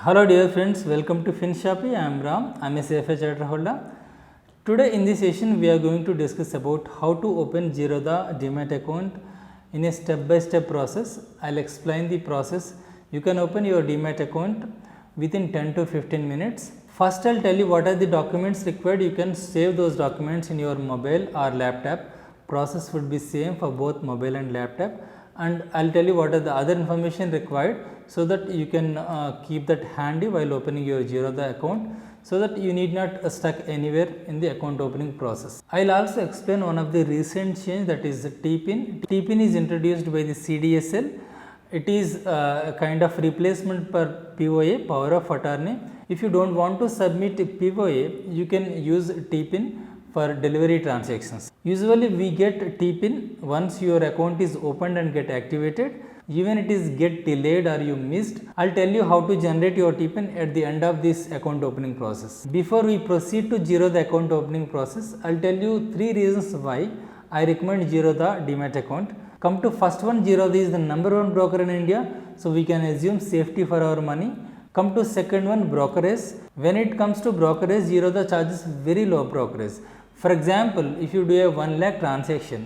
Hello dear friends, welcome to FinShapi. I am Ram. I am a CFA charter holder. Today in this session we are going to discuss about how to open Zerodha Demat account in a step-by-step process. I will explain the process. You can open your Demat account within 10 to 15 minutes. First I will tell you what are the documents required. You can save those documents in your mobile or laptop. Process would be same for both mobile and laptop, and I will tell you what are the other information required, so that you can keep that handy while opening your Zerodha account, so that you need not stuck anywhere in the account opening process. I will also explain one of the recent change, that is TPIN. TPIN is introduced by the CDSL. It is a kind of replacement for POA, power of attorney. If you do not want to submit POA, you can use TPIN for delivery transactions. Usually we get TPIN once your account is opened and get activated. Even it is get delayed or you missed, I will tell you how to generate your TPIN at the end of this account opening process. Before we proceed to Zerodha account opening process, I will tell you 3 reasons why I recommend Zerodha Demat account. Come to first one, Zerodha is the #1 broker in India, so we can assume safety for our money. Come to second one, brokerage. When it comes to brokerage, Zerodha charges very low brokerage. For example, if you do a 1 lakh transaction,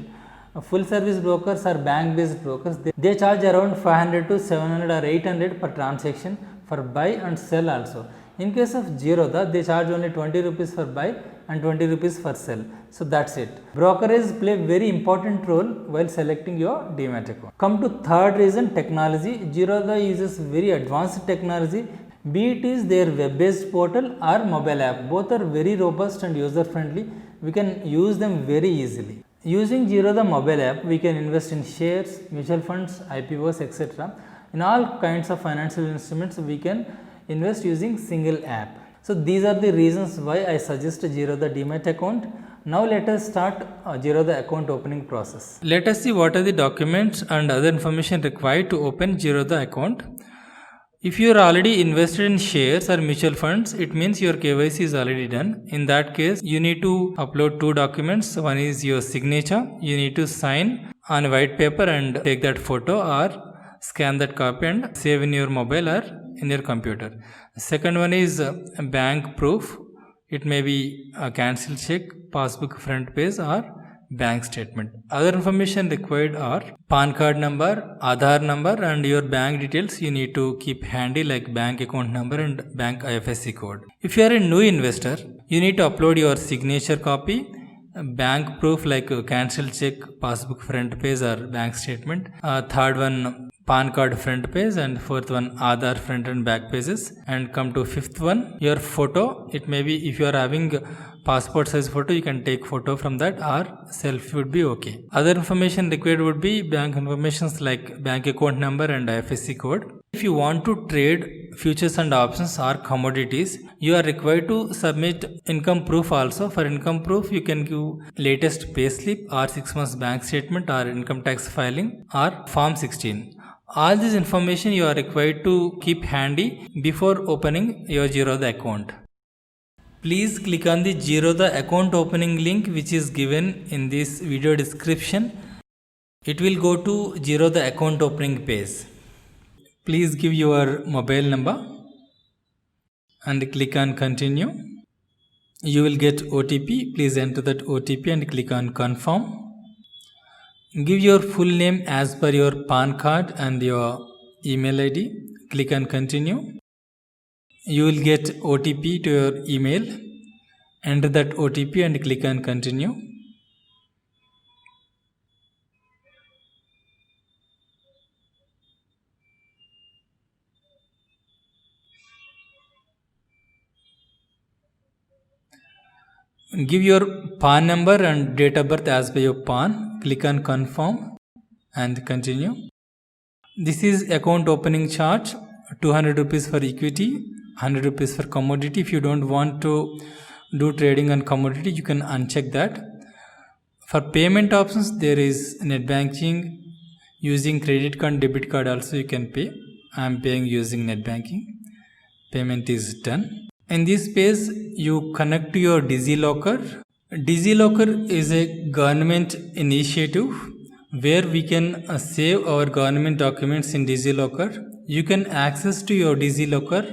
full service brokers or bank based brokers, they charge around 500 to 700 or 800 per transaction for buy and sell also. In case of Zerodha, they charge only 20 rupees for buy and 20 rupees for sell. So that's it. Brokerage play very important role while selecting your Demat account. Come to third reason, technology. Zerodha uses very advanced technology. Be it is their web based portal or mobile app, both are very robust and user friendly. We can use them very easily. Using Zerodha mobile app, we can invest in shares, mutual funds, IPOs, etc. In all kinds of financial instruments, we can invest using single app. So these are the reasons why I suggest Zerodha Demat account. Now let us start Zerodha account opening process. Let us see what are the documents and other information required to open Zerodha account. If you are already invested in shares or mutual funds, it means your KYC is already done. In that case, you need to upload 2 documents. One is your signature. You need to sign on white paper and take that photo or scan that copy and save in your mobile or in your computer. The second one is bank proof. It may be a cancelled check, passbook front page or bank statement. Other information required are PAN card number, Aadhaar number and your bank details you need to keep handy, like bank account number and bank IFSC code. If you are a new investor, you need to upload your signature copy, bank proof like cancelled check, passbook front page or bank statement. Third one, PAN card front page, and fourth one, Aadhaar front and back pages. And come to fifth one, your photo. It may be, if you are having passport size photo, you can take photo from that, or selfie would be okay. Other information required would be bank informations like bank account number and IFSC code. If you want to trade futures and options or commodities, you are required to submit income proof also. For income proof, you can give latest payslip or 6 months bank statement or income tax filing or form 16. All this information you are required to keep handy before opening your Zerodha account. Please click on the Zerodha account opening link which is given in this video description. It will go to Zerodha account opening page. Please give your mobile number and click on continue. You will get OTP. Please enter that OTP and click on confirm. Give your full name as per your PAN card and your email ID. Click on continue. You will get OTP to your email. Enter that OTP and click on continue. Give your PAN number and date of birth as per your PAN. Click on confirm and continue. This is account opening charge, 200 rupees for equity, 100 rupees for commodity. If you don't want to do trading on commodity, you can uncheck that. For payment options, there is net banking. Using credit card, debit card also you can pay. I am paying using net banking. Payment is done. In this page, you connect to your DigiLocker. DigiLocker is a government initiative where we can save our government documents in DigiLocker. You can access to your DigiLocker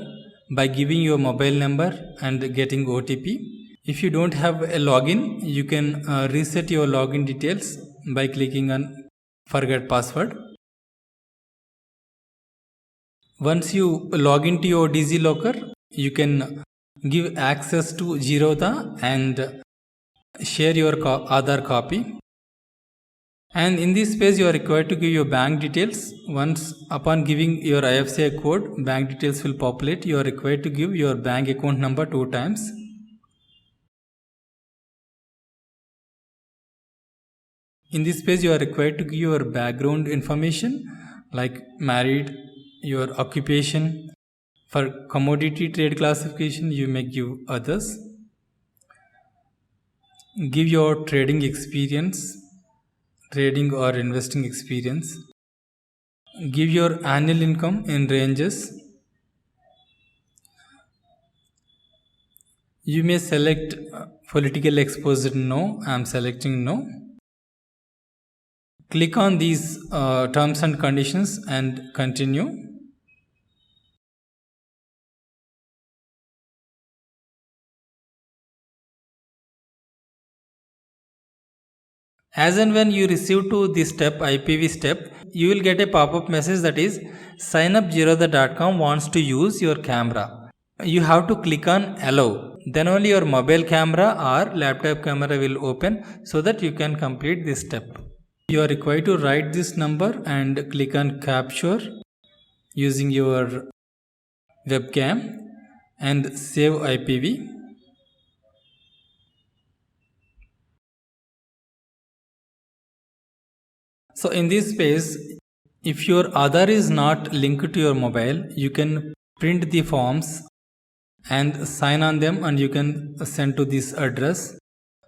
by giving your mobile number and getting OTP. If you don't have a login, you can reset your login details by clicking on forget password. Once you log into your DigiLocker, you can give access to Zerodha and share your Aadhaar copy. And in this phase, you are required to give your bank details. Once upon giving your IFSC code, bank details will populate. You are required to give your bank account number 2 times. In this page, you are required to give your background information like married, your occupation. For commodity trade classification, you may give others. Give your trading experience, trading or investing experience. Give your annual income in ranges. You may select political exposure no. I am selecting no. Click on these terms and conditions and continue. As and when you receive to this step, IPv step, you will get a pop-up message that is signupzerodha.com wants to use your camera. You have to click on allow. Then only your mobile camera or laptop camera will open so that you can complete this step. You are required to write this number and click on capture using your webcam and save IPv. So in this space, if your Aadhaar is not linked to your mobile, you can print the forms and sign on them and you can send to this address.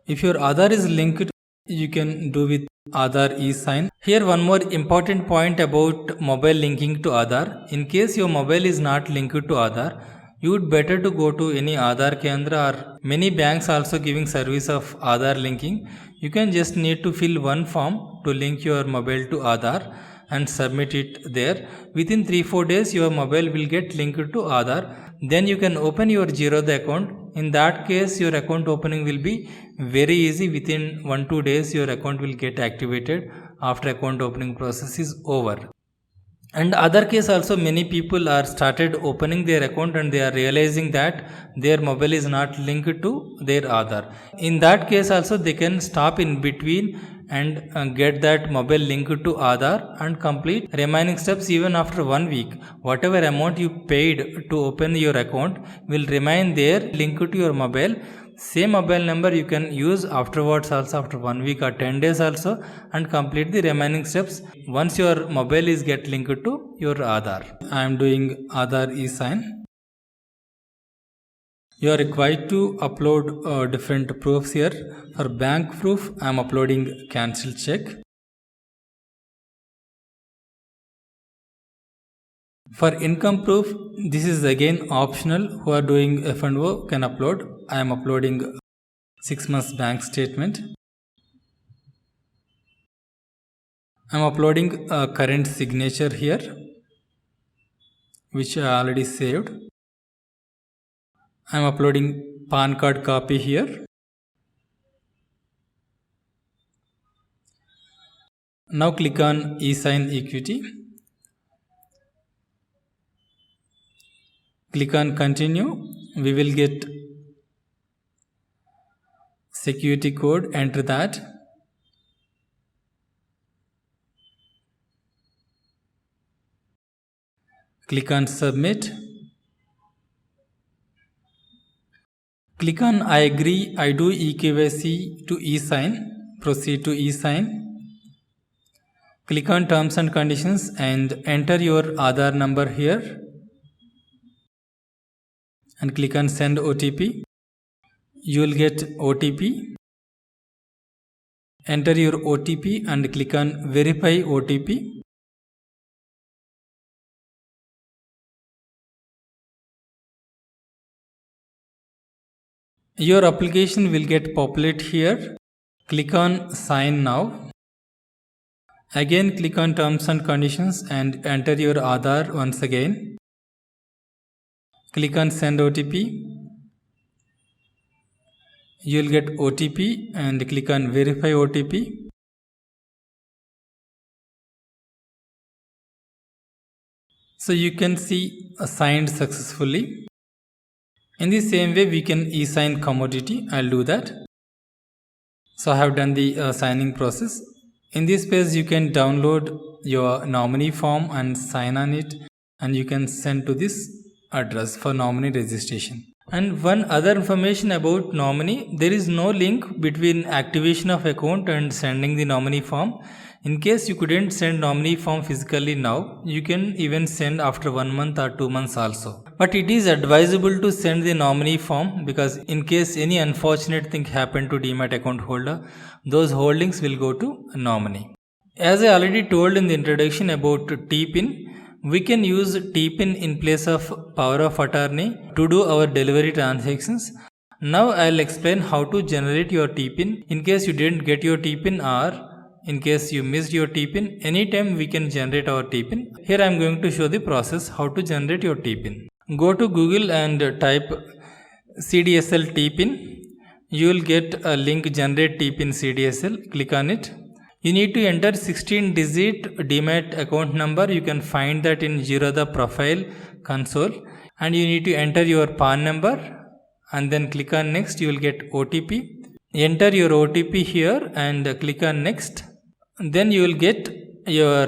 If your Aadhaar is linked, you can do with Aadhaar e-sign. Here one more important point about mobile linking to Aadhaar. In case your mobile is not linked to Aadhaar, you would better to go to any Aadhaar Kendra or many banks also giving service of Aadhaar linking. You can just need to fill one form to link your mobile to Aadhaar and submit it there. Within 3-4 days your mobile will get linked to Aadhaar. Then you can open your Zerodha account. In that case your account opening will be very easy. Within 1-2 days your account will get activated after account opening process is over. And other case also many people are started opening their account and they are realizing that their mobile is not linked to their Aadhaar. In that case also they can stop in between and get that mobile linked to Aadhaar and complete remaining steps even after 1 week. Whatever amount you paid to open your account will remain there linked to your mobile. Same mobile number you can use afterwards also after 1 week or 10 days also and complete the remaining steps once your mobile is get linked to your Aadhaar. I am doing Aadhaar e-sign. You are required to upload different proofs here. For bank proof, I am uploading cancel check. For income proof, this is again optional. Who are doing F&O can upload. I am uploading 6 months bank statement. I am uploading a current signature here, which I already saved. I am uploading PAN card copy here. Now click on e-sign equity. Click on continue. We will get security code, enter that. Click on submit. Click on I agree, I do eKYC to e-sign. Proceed to e-sign. Click on terms and conditions and enter your Aadhaar number here. And click on send OTP. You will get OTP. Enter your OTP and click on verify OTP. Your application will get populate here. Click on sign now. Again click on terms and conditions and enter your Aadhaar once again. click on send OTP. You will get OTP and click on verify OTP. So you can see signed successfully. In the same way we can e-sign commodity. I'll do that. So I have done the signing process. In this page you can download your nominee form and sign on it, and you can send to this address for nominee registration. And one other information about nominee, there is no link between activation of account and sending the nominee form. In case you couldn't send nominee form physically now, you can even send after 1 month or 2 months also. But it is advisable to send the nominee form, because in case any unfortunate thing happened to Demat account holder, those holdings will go to nominee. As I already told in the introduction about TPIN, we can use TPIN in place of power of attorney to do our delivery transactions. Now I'll explain how to generate your TPIN. In case you didn't get your TPIN, or in case you missed your TPIN, anytime we can generate our TPIN. Here I am going to show the process how to generate your TPIN. Go to Google and type CDSL TPIN. You will get a link, generate TPIN CDSL. Click on it. You need to enter 16-digit Demat account number. You can find that in Zerodha profile console, and you need to enter your PAN number and then click on next. You will get OTP. Enter your OTP here and click on next. Then you will get your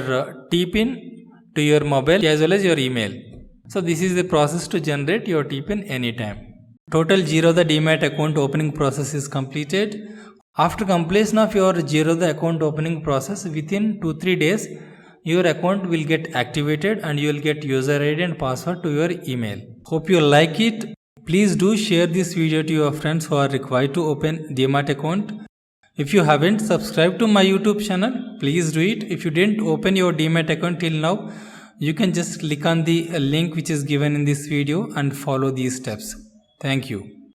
TPIN to your mobile as well as your email. So this is the process to generate your TPIN anytime. Total Zerodha Demat account opening process is completed. After completion of your Zerodha account opening process, within 2-3 days, your account will get activated and you will get user ID and password to your email. Hope you like it. Please do share this video to your friends who are required to open Demat account. If you haven't subscribed to my YouTube channel, please do it. If you didn't open your Demat account till now, you can just click on the link which is given in this video and follow these steps. Thank you.